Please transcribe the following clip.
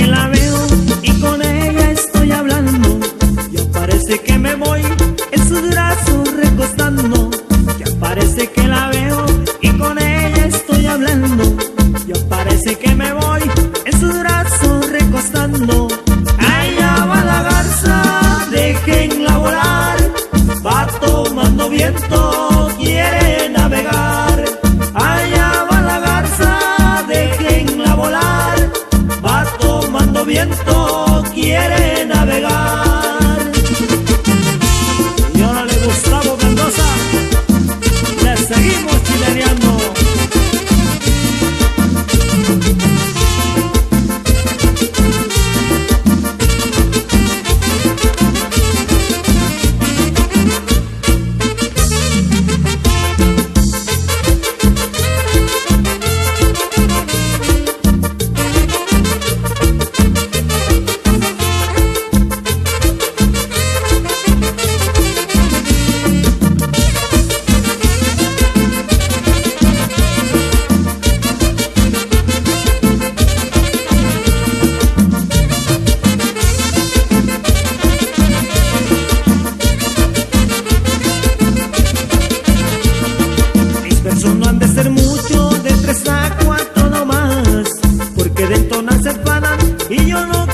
la veo y con ella estoy hablando. Ya parece que me voy en sus brazos recostando. Ya parece que la veo y con ella estoy hablando. Ya parece que me voy en sus brazos recostando. Allá va la garza, déjenla volar. Va tomando viento, quiere navegar. Allá va la garza, déjenla volar. Va tomando viento, quiere navegar. Y órale, Gustavo Mendoza, le seguimos chilereando. No han de ser mucho, de 3 a 4 no más, porque de entonar se enfadan y yo no